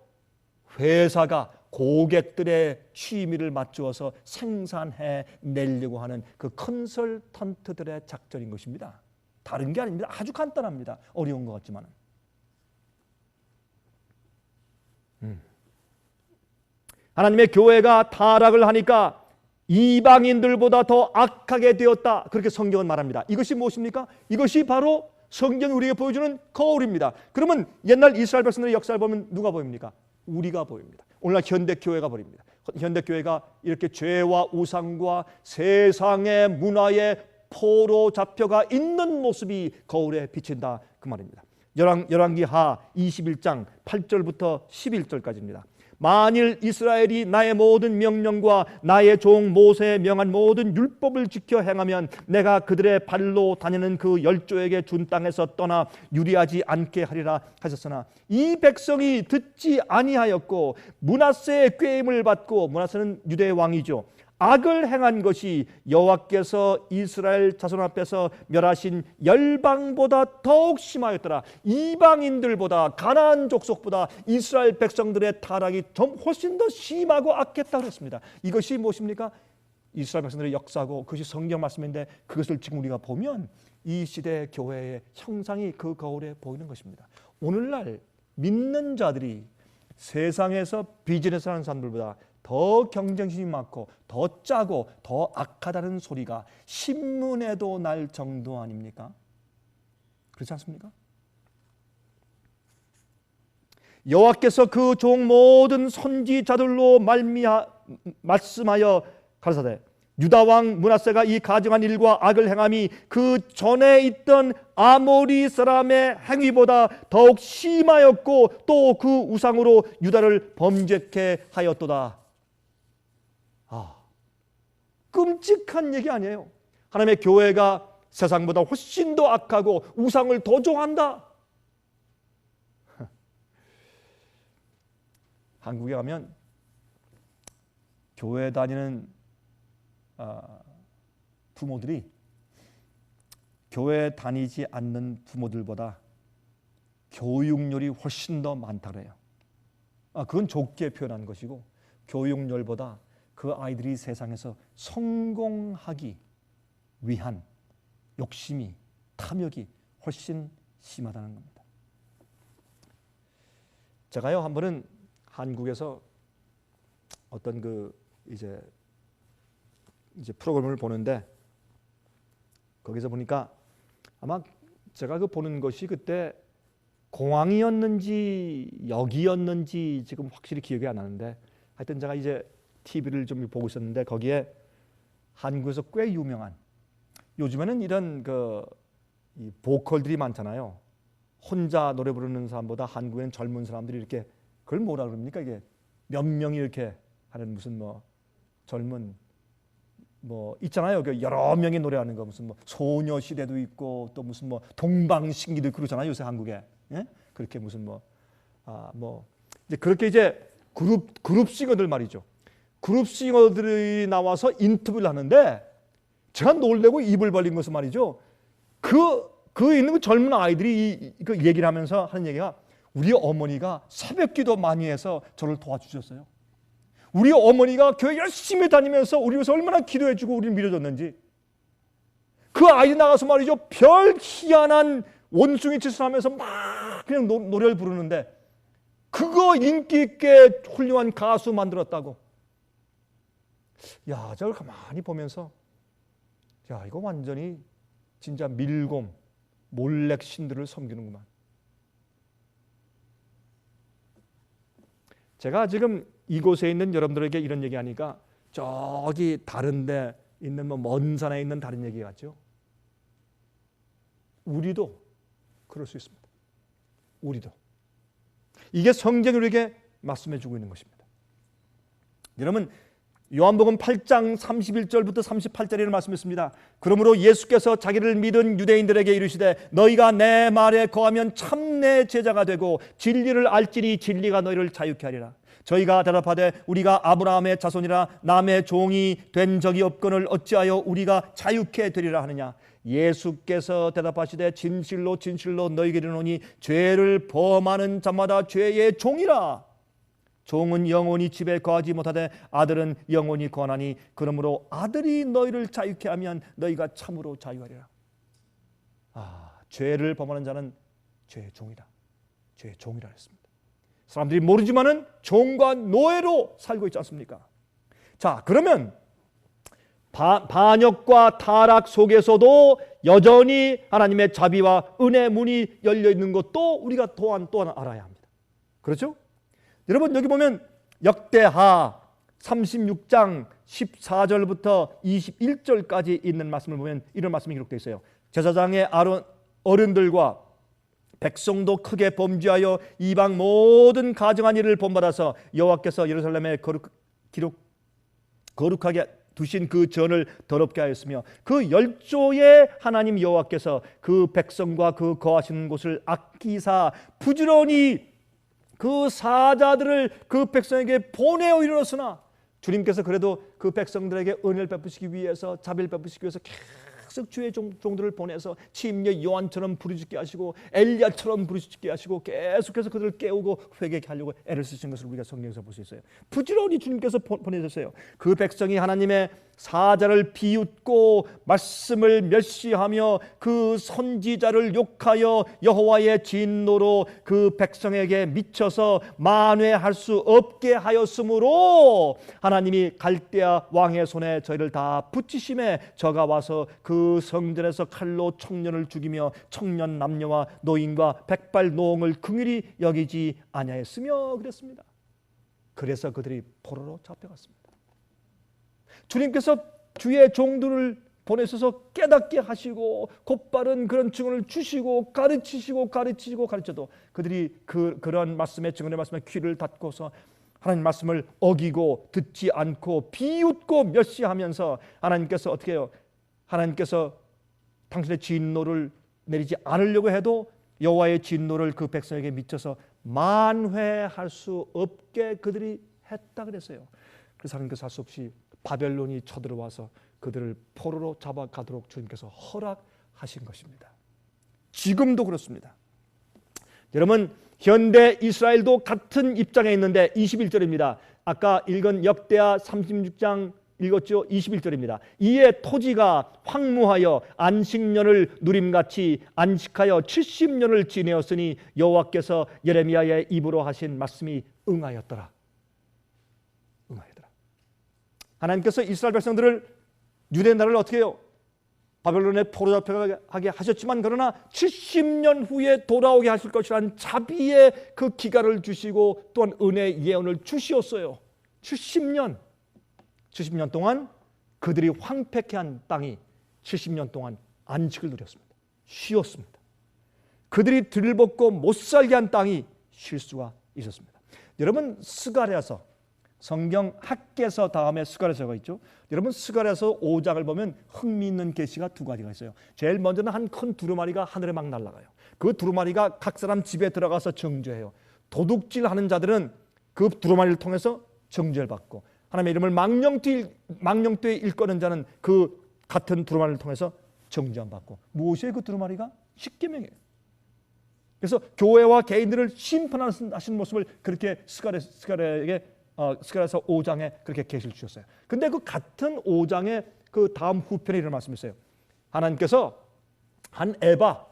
회사가 고객들의 취미를 맞추어서 생산해 내려고 하는 그 컨설턴트들의 작전인 것입니다. 다른 게 아닙니다. 아주 간단합니다. 어려운 것 같지만. 하나님의 교회가 타락을 하니까 이방인들보다 더 악하게 되었다. 그렇게 성경은 말합니다. 이것이 무엇입니까? 이것이 바로 성경이 우리에게 보여주는 거울입니다. 그러면 옛날 이스라엘 백성들의 역사를 보면 누가 보입니까? 우리가 보입니다. 오늘날 현대교회가 보입니다. 현대교회가 이렇게 죄와 우상과 세상의 문화에 포로 잡혀가 있는 모습이 거울에 비친다, 그 말입니다. 열왕기하 21장 8절부터 11절까지입니다. 만일 이스라엘이 나의 모든 명령과 나의 종 모세의 명한 모든 율법을 지켜 행하면 내가 그들의 발로 다니는 그 열조에게 준 땅에서 떠나 유리하지 않게 하리라 하셨으나 이 백성이 듣지 아니하였고 므낫세의 꾀임을 받고, 므낫세는 유대의 왕이죠, 악을 행한 것이 여호와께서 이스라엘 자손 앞에서 멸하신 열방보다 더욱 심하였더라. 이방인들보다, 가나안 족속보다 이스라엘 백성들의 타락이 좀 훨씬 더 심하고 악했다 그랬습니다. 이것이 무엇입니까? 이스라엘 백성들의 역사고 그것이 성경 말씀인데 그것을 지금 우리가 보면 이 시대의 교회의 형상이 그 거울에 보이는 것입니다. 오늘날 믿는 자들이 세상에서 비즈니스 하는 사람들보다 더 경쟁심이 많고 더 짜고 더 악하다는 소리가 신문에도 날 정도 아닙니까? 그렇지 않습니까? 여호와께서 그 종 모든 선지자들로 말씀하여 가라사대 유다 왕 므낫세가 이 가증한 일과 악을 행함이 그 전에 있던 아모리 사람의 행위보다 더욱 심하였고 또 그 우상으로 유다를 범죄케 하였도다. 끔찍한 얘기 아니에요. 하나님의 교회가 세상보다 훨씬 더 악하고 우상을 더 좋아한다. 한국에 가면 교회 다니는 부모들이 교회 다니지 않는 부모들보다 교육열이 훨씬 더 많다 그래요. 그건 좋게 표현한 것이고 교육열보다 그 아이들이 세상에서 성공하기 위한 욕심이 탐욕이 훨씬 심하다는 겁니다. 제가요 한 번은 한국에서 어떤 이제 프로그램을 보는데 거기서 보니까 아마 제가 보는 것이 그때 공항이었는지 역이었는지 지금 확실히 기억이 안 나는데 하여튼 제가 이제 TV를 좀 보고 있었는데 거기에 한국에서 꽤 유명한 요즘에는 이런 이 보컬들이 많잖아요. 혼자 노래 부르는 사람보다 한국에는 젊은 사람들이 이렇게 그걸 뭐라 그럽니까? 이게 몇 명이 이렇게 하는 무슨 젊은 있잖아요. 여러 명이 노래하는 거 무슨 소녀시대도 있고 또 무슨 동방신기도 있고 그러잖아요. 요새 한국에. 예? 그렇게 무슨 이제 그렇게 이제 그룹싱어들 말이죠. 그룹싱어들이 나와서 인터뷰를 하는데 제가 놀래고 입을 벌린 것은 말이죠. 그 있는 그 젊은 아이들이 그 얘기를 하면서 하는 얘기가 우리 어머니가 새벽기도 많이 해서 저를 도와주셨어요. 우리 어머니가 교회 열심히 다니면서 우리 위해서 얼마나 기도해주고 우리를 밀어줬는지 그 아이 나가서 말이죠. 별 희한한 원숭이 짓을 하면서 막 그냥 노래를 부르는데 그거 인기 있게 훌륭한 가수 만들었다고. 야, 저걸 가만히 보면서 야, 이거 완전히 진짜 밀곰, 몰렉 신들을 섬기는구만. 제가 지금 이곳에 있는 여러분들에게 이런 얘기하니까 저기 다른데 있는 먼 산에 있는 다른 얘기 같죠. 우리도 그럴 수 있습니다. 우리도. 이게 성경이 우리에게 말씀해주고 있는 것입니다. 여러분 요한복음 8장 31절부터 38절에 말씀했습니다. 그러므로 예수께서 자기를 믿은 유대인들에게 이르시되 너희가 내 말에 거하면 참 내 제자가 되고 진리를 알지니 진리가 너희를 자유케 하리라. 저희가 대답하되 우리가 아브라함의 자손이라 남의 종이 된 적이 없거늘 어찌하여 우리가 자유케 되리라 하느냐. 예수께서 대답하시되 진실로 진실로 너희에게 이르노니 죄를 범하는 자마다 죄의 종이라. 종은 영원히 집에 거하지 못하되 아들은 영원히 거하나니 그러므로 아들이 너희를 자유케 하면 너희가 참으로 자유하리라. 죄를 범하는 자는 죄의 종이다. 죄의 종이라 했습니다. 사람들이 모르지만은 종과 노예로 살고 있지 않습니까? 자, 그러면 반역과 타락 속에서도 여전히 하나님의 자비와 은혜 문이 열려 있는 것도 우리가 또한 알아야 합니다. 그렇죠? 여러분 여기 보면 역대하 36장 14절부터 21절까지 있는 말씀을 보면 이런 말씀이 기록되어 있어요. 제사장의 어른들과 백성도 크게 범죄하여 이방 모든 가증한 일을 본받아서 여호와께서 예루살렘에 거룩하게 두신 그 전을 더럽게 하였으며 그 열조의 하나님 여호와께서 그 백성과 그 거하시는 곳을 아끼사 부지런히 그 사자들을 그 백성에게 보내어 이르렀으나 주님께서 그래도 그 백성들에게 은혜를 베푸시기 위해서 자비를 베푸시기 위해서 계속 주의 종들을 보내서 침례 요한처럼 부르짖게 하시고 엘리야처럼 부르짖게 하시고 계속해서 그들을 깨우고 회개케 하려고 애를 쓰신 것을 우리가 성경에서 볼 수 있어요. 부지런히 주님께서 보내셨어요. 그 백성이 하나님의 사자를 비웃고 말씀을 멸시하며 그 선지자를 욕하여 여호와의 진노로 그 백성에게 미쳐서 만회할 수 없게 하였으므로 하나님이 갈대아 왕의 손에 저희를 다 붙이심에 저가 와서 그 성전에서 칼로 청년을 죽이며 청년 남녀와 노인과 백발 노홍을 긍휼히 여기지 아니하였으며 그랬습니다. 그래서 그들이 포로로 잡혀갔습니다. 주님께서 주의 종들을 보내셔서 깨닫게 하시고 곧바른 그런 증언을 주시고 가르치셔도 그들이 그런 말씀에, 증언의 말씀에 귀를 닫고서 하나님 말씀을 어기고 듣지 않고 비웃고 멸시하면서 하나님께서 어떻게 해요? 하나님께서 당신의 진노를 내리지 않으려고 해도 여호와의 진노를 그 백성에게 미쳐서 만회할 수 없게 그들이 했다 그랬어요. 그래서 하나님께서 할 수 없이 바벨론이 쳐들어와서 그들을 포로로 잡아가도록 주님께서 허락하신 것입니다. 지금도 그렇습니다. 여러분, 현대 이스라엘도 같은 입장에 있는데 21절입니다. 아까 읽은 역대하 36장 읽었죠? 21절입니다. 이에 토지가 황무하여 안식년을 누림같이 안식하여 70년을 지내었으니 여호와께서 예레미야의 입으로 하신 말씀이 응하였더라. 하나님께서 이스라엘 백성들을 유대 나라를 어떻게 해요? 바벨론에 포로 잡혀가게 하셨지만 그러나 70년 후에 돌아오게 하실 것이라는 자비의 그 기간을 주시고 또한 은혜의 예언을 주시었어요. 70년 동안 그들이 황폐케 한 땅이 70년 동안 안식을 누렸습니다. 쉬었습니다. 그들이 들벗고 못 살게 한 땅이 쉴 수가 있었습니다. 여러분, 스가랴서 성경 학개서 다음에 스가랴서가 있죠. 여러분, 스가랴서 5장을 보면 흥미있는 계시가 두 가지가 있어요. 제일 먼저는 한 큰 두루마리가 하늘에 막 날아가요. 그 두루마리가 각 사람 집에 들어가서 정죄해요. 도둑질하는 자들은 그 두루마리를 통해서 정죄를 받고 하나님의 이름을 망령되이 일컫는 자는 그 같은 두루마리를 통해서 정죄를 받고. 무엇이에요? 그 두루마리가 십계명이에요. 그래서 교회와 개인들을 심판하시는 모습을 그렇게 스가랴에게 스가랴서 5장에 그렇게 계시를 주셨어요. 근데 그 같은 5장의 그 다음 후편에 이런 말씀이 있어요. 하나님께서 한 에바,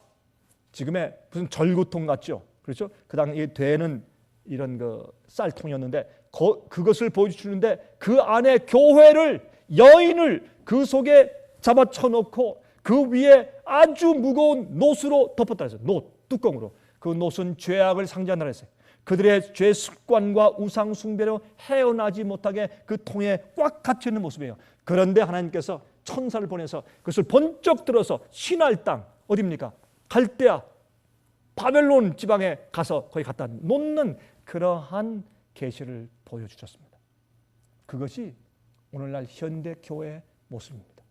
지금의 무슨 절구통 같죠? 그렇죠? 그 당시에 되는 이런 그 쌀통이었는데 그것을 보여주시는데 그 안에 교회를, 여인을 그 속에 잡아쳐놓고 그 위에 아주 무거운 놋으로 덮었다 했어요. 놋, 뚜껑으로. 그 놋은 죄악을 상징한다 했어요. 그들의 죄 습관과 우상 숭배로 헤어나지 못하게 그 통에 꽉 갇혀있는 모습이에요. 그런데 하나님께서 천사를 보내서 그것을 번쩍 들어서 신할 땅, 어디입니까? 갈대아, 바벨론 지방에 가서 거기 갖다 놓는 그러한 계시를 보여주셨습니다. 그것이 오늘날 현대 교회의 모습입니다.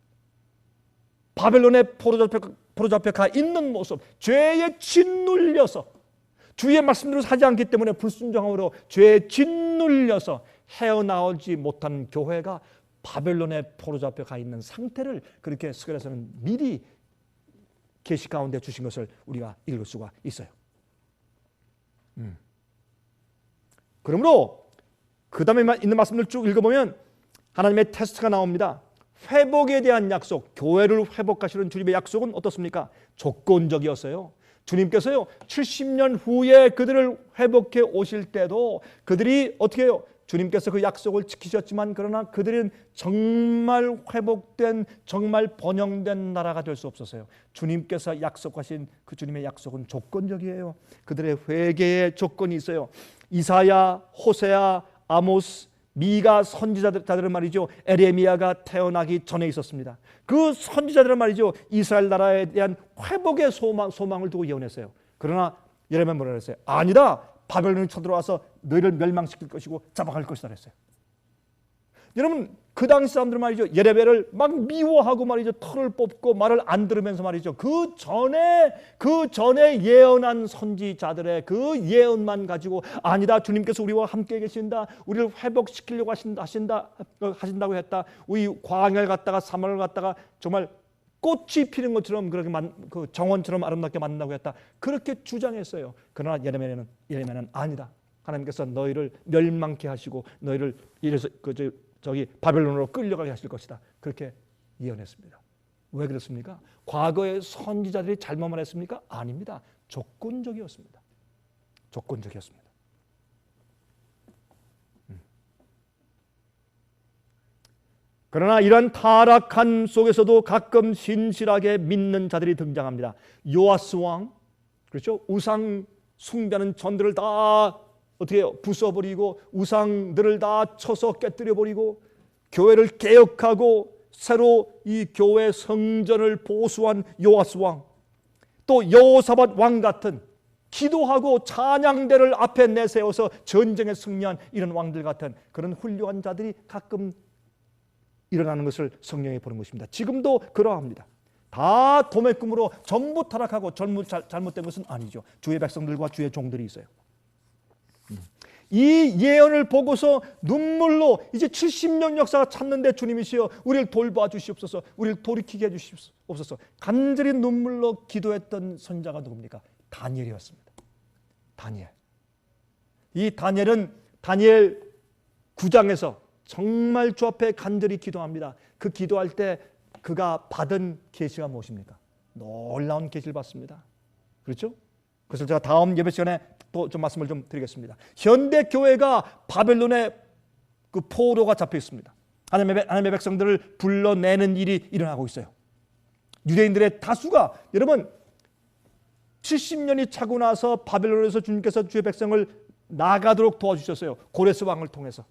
바벨론에 포로 잡혀 가 있는 모습, 죄에 짓눌려서 주의 말씀대로 사지 않기 때문에 불순종함으로 죄에 짓눌려서 헤어나오지 못한 교회가 바벨론에 포로 잡혀 가 있는 상태를 그렇게 스가랴서는 미리 계시 가운데 주신 것을 우리가 읽을 수가 있어요. 그러므로 그 다음에 있는 말씀을 쭉 읽어보면 하나님의 테스트가 나옵니다. 회복에 대한 약속, 교회를 회복하시는 주님의 약속은 어떻습니까? 조건적이었어요. 주님께서요 70년 후에 그들을 회복해 오실 때도 그들이 어떻게 해요? 주님께서 그 약속을 지키셨지만 그러나 그들은 정말 회복된, 정말 번영된 나라가 될 수 없었어요. 주님께서 약속하신 그 주님의 약속은 조건적이에요. 그들의 회개의 조건이 있어요. 이사야, 호세아, 아모스, 미가 선지자들은 말이죠. 에레미야가 태어나기 전에 있었습니다. 그 선지자들은 말이죠. 이스라엘 나라에 대한 회복의 소망을 두고 예언했어요. 그러나 예레미야 뭐라 그랬어요? 아니다. 바벨론이 쳐들어와서 너희를 멸망시킬 것이고 잡아갈 것이다 그랬어요. 여러분, 그 당시 사람들은 말이죠. 예레미야를 막 미워하고 말이죠. 털을 뽑고 말을 안 들으면서 말이죠. 그 전에 예언한 선지자들의 그 예언만 가지고 아니다. 주님께서 우리와 함께 계신다. 우리를 회복시키려고 하신다고 했다. 우리 광야를 갔다가 사막을 갔다가 정말 꽃이 피는 것처럼 그렇게 그 정원처럼 아름답게 만든다고 했다. 그렇게 주장했어요. 그러나 예레미야는 아니다. 하나님께서 너희를 멸망케 하시고 너희를 이래서 바벨론으로 끌려가게 하실 것이다. 그렇게 예언했습니다. 왜 그렇습니까? 과거의 선지자들이 잘못만 했습니까? 아닙니다. 조건적이었습니다. 조건적이었습니다. 그러나 이런 타락한 속에서도 가끔 신실하게 믿는 자들이 등장합니다. 요아스 왕, 그렇죠? 우상 숭배하는 전들을 다 어떻게 부숴버리고 우상들을 다 쳐서 깨뜨려버리고 교회를 개혁하고 새로 이 교회 성전을 보수한 요아스 왕, 또 여호사밧 왕 같은 기도하고 찬양대를 앞에 내세워서 전쟁에 승리한 이런 왕들 같은 그런 훌륭한 자들이 가끔 일어나는 것을 성경에 보는 것입니다. 지금도 그러합니다. 다 도매금으로 전부 타락하고 잘못된 것은 아니죠. 주의 백성들과 주의 종들이 있어요. 이 예언을 보고서 눈물로 이제 70년 역사가 찼는데 주님이시여 우리를 돌봐 주시옵소서, 우리를 돌이키게 해주시옵소서 간절히 눈물로 기도했던 선자가 누굽니까? 다니엘이었습니다. 다니엘. 이 다니엘은 다니엘 9장에서 정말 주 앞에 간절히 기도합니다. 그 기도할 때 그가 받은 계시가 무엇입니까? 놀라운 계시를 받습니다. 그렇죠? 그래서 제가 다음 예배 시간에 또 좀 말씀을 좀 드리겠습니다. 현대 교회가 바벨론의 그 포로가 잡혀 있습니다. 하나님의 백성들을 불러내는 일이 일어나고 있어요. 유대인들의 다수가 여러분 70년이 차고 나서 바벨론에서 주님께서 주의 백성을 나가도록 도와주셨어요. 고레스 왕을 통해서.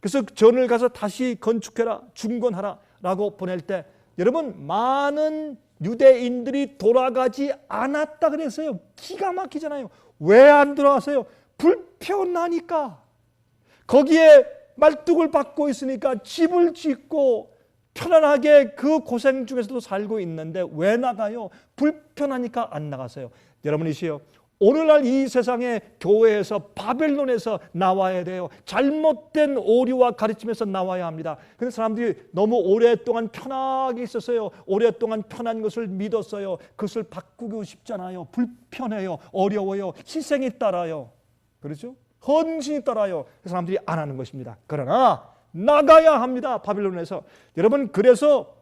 그래서 전을 가서 다시 건축해라, 중건하라 라고 보낼 때 여러분 많은 유대인들이 돌아가지 않았다 그랬어요. 기가 막히잖아요. 왜 안 돌아가세요? 불편하니까. 거기에 말뚝을 받고 있으니까 집을 짓고 편안하게 그 고생 중에서도 살고 있는데 왜 나가요? 불편하니까 안 나가세요. 여러분이시요, 오늘날 이 세상의 교회에서 바벨론에서 나와야 돼요. 잘못된 오류와 가르침에서 나와야 합니다. 그런데 사람들이 너무 오랫동안 편하게 있었어요. 오랫동안 편한 것을 믿었어요. 그것을 바꾸고 싶잖아요. 불편해요. 어려워요. 희생이 따라요. 그렇죠? 헌신이 따라요. 사람들이 안 하는 것입니다. 그러나 나가야 합니다. 바벨론에서. 여러분 그래서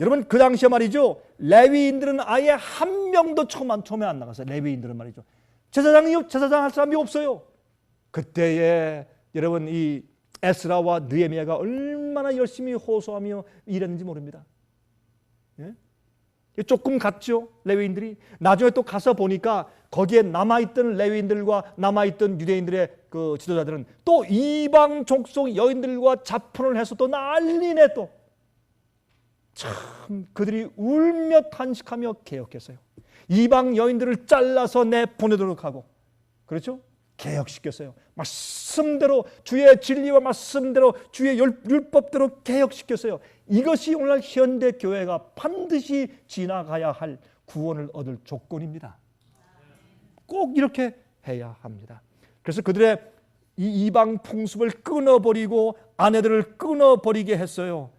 여러분 그 당시에 말이죠, 레위인들은 아예 한 명도 처음에 안 나갔어요. 레위인들은 말이죠, 제사장 할 사람이 없어요. 그때에 여러분 이 에스라와 느헤미야가 얼마나 열심히 호소하며 일했는지 모릅니다. 예? 조금 갔죠, 레위인들이. 나중에 또 가서 보니까 거기에 남아있던 레위인들과 남아있던 유대인들의 그 지도자들은 또 이방 족속 여인들과 자폰을 해서 또 난리네. 또 참 그들이 울며 탄식하며 개혁했어요. 이방 여인들을 잘라서 내보내도록 하고, 그렇죠? 개혁시켰어요. 말씀대로 주의 진리와 말씀대로 주의 율법대로 개혁시켰어요. 이것이 오늘날 현대 교회가 반드시 지나가야 할 구원을 얻을 조건입니다. 꼭 이렇게 해야 합니다. 그래서 그들의 이 이방 풍습을 끊어버리고 아내들을 끊어버리게 했어요.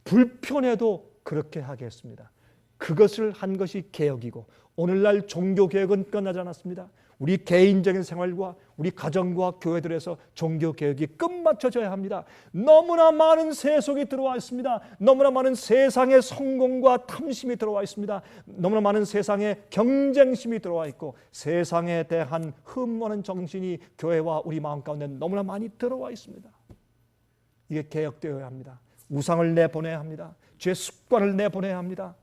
불편해도 그렇게 하게 했습니다. 그것을 한 것이 개혁이고, 오늘날 종교개혁은 끝나지 않았습니다. 우리 개인적인 생활과 우리 가정과 교회들에서 종교개혁이 끝마쳐져야 합니다. 너무나 많은 세속이 들어와 있습니다. 너무나 많은 세상의 성공과 탐심이 들어와 있습니다. 너무나 많은 세상의 경쟁심이 들어와 있고, 세상에 대한 흠모하는 정신이 교회와 우리 마음 가운데 너무나 많이 들어와 있습니다. 이게 개혁되어야 합니다. 우상을 내보내야 합니다. 죄 습관을 내보내야 합니다.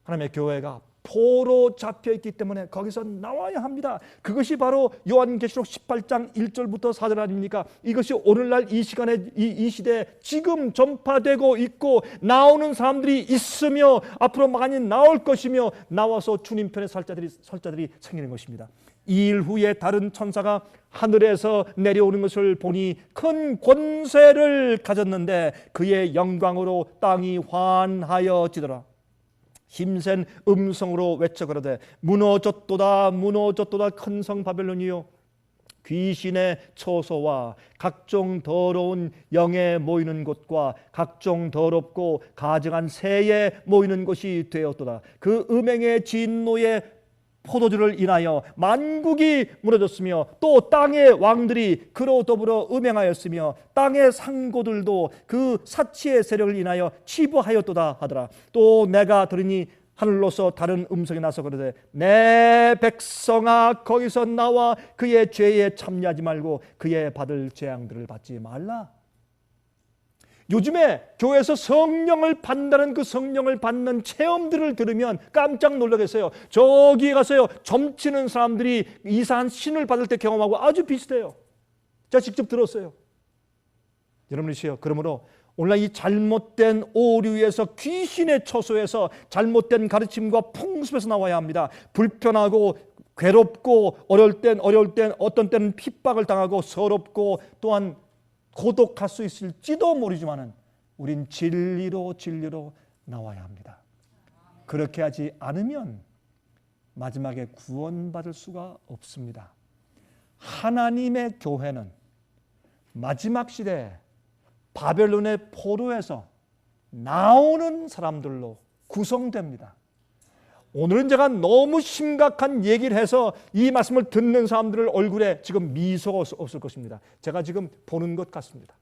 하나님의 교회가 포로 잡혀있기 때문에 거기서 나와야 합니다. 그것이 바로 요한계시록 18장 1절부터 4절 아닙니까? 이것이 오늘날 이 시간에 이 시대에 지금 전파되고 있고 나오는 사람들이 있으며 앞으로 많이 나올 것이며 나와서 주님 편에 설 자들이 생기는 것입니다. 2일 후에 다른 천사가 하늘에서 내려오는 것을 보니 큰 권세를 가졌는데 그의 영광으로 땅이 환하여지더라. 힘센 음성으로 외쳐 가로되 무너졌도다 무너졌도다 큰 성 바벨론이요, 귀신의 처소와 각종 더러운 영에 모이는 곳과 각종 더럽고 가증한 새에 모이는 곳이 되었도다. 그 음행의 진노의 포도주를 인하여 만국이 무너졌으며 또 땅의 왕들이 그로 더불어 음행하였으며 땅의 상고들도 그 사치의 세력을 인하여 치부하였도다 하더라. 또 내가 들으니 하늘로서 다른 음성이 나서 그러되 내 백성아 거기서 나와 그의 죄에 참여하지 말고 그의 받을 재앙들을 받지 말라. 요즘에 교회에서 성령을 받는다는 그 성령을 받는 체험들을 들으면 깜짝 놀라겠어요. 저기 가서요 점치는 사람들이 이상한 신을 받을 때 경험하고 아주 비슷해요. 제가 직접 들었어요. 여러분이시여, 그러므로 오늘날 이 잘못된 오류에서 귀신의 처소에서 잘못된 가르침과 풍습에서 나와야 합니다. 불편하고 괴롭고 어려울 땐 어떤 때는 핍박을 당하고 서럽고 또한 고독할 수 있을지도 모르지만은 우린 진리로 나와야 합니다. 그렇게 하지 않으면 마지막에 구원받을 수가 없습니다. 하나님의 교회는 마지막 시대에 바벨론의 포로에서 나오는 사람들로 구성됩니다. 오늘은 제가 너무 심각한 얘기를 해서 이 말씀을 듣는 사람들 얼굴에 지금 미소가 없을 것입니다. 제가 지금 보는 것 같습니다.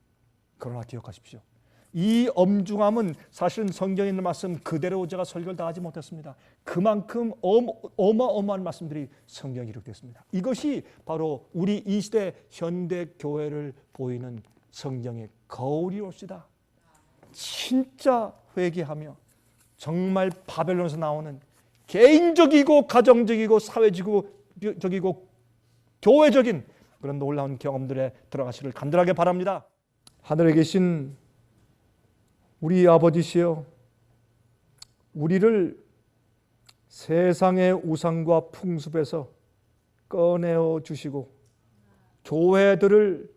그러나 기억하십시오. 이 엄중함은 사실은 성경에 있는 말씀 그대로 제가 설교를 다 하지 못했습니다. 그만큼 어마어마한 말씀들이 성경에 기록됐습니다. 이것이 바로 우리 이 시대 현대 교회를 보이는 성경의 거울이 옵시다. 진짜 회개하며 정말 바벨론에서 나오는 개인적이고 가정적이고 사회적이고 교회적인 그런 놀라운 경험들에 들어가시를 간절하게 바랍니다. 하늘에 계신 우리 아버지시여, 우리를 세상의 우상과 풍습에서 꺼내어 주시고 교회들을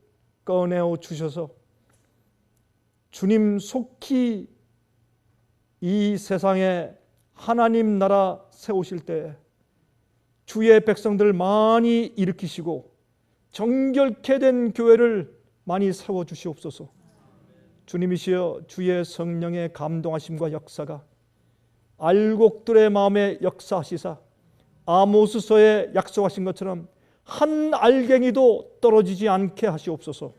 꺼내어 주셔서 주님 속히 이 세상에 하나님 나라 세우실 때 주의 백성들을 많이 일으키시고 정결케 된 교회를 많이 세워주시옵소서. 주님이시여, 주의 성령의 감동하심과 역사가 알곡들의 마음에 역사하시사 아모스서에 약속하신 것처럼 한 알갱이도 떨어지지 않게 하시옵소서.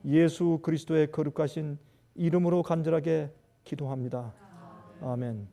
예수 그리스도의 거룩하신 이름으로 간절하게 기도합니다. 아멘.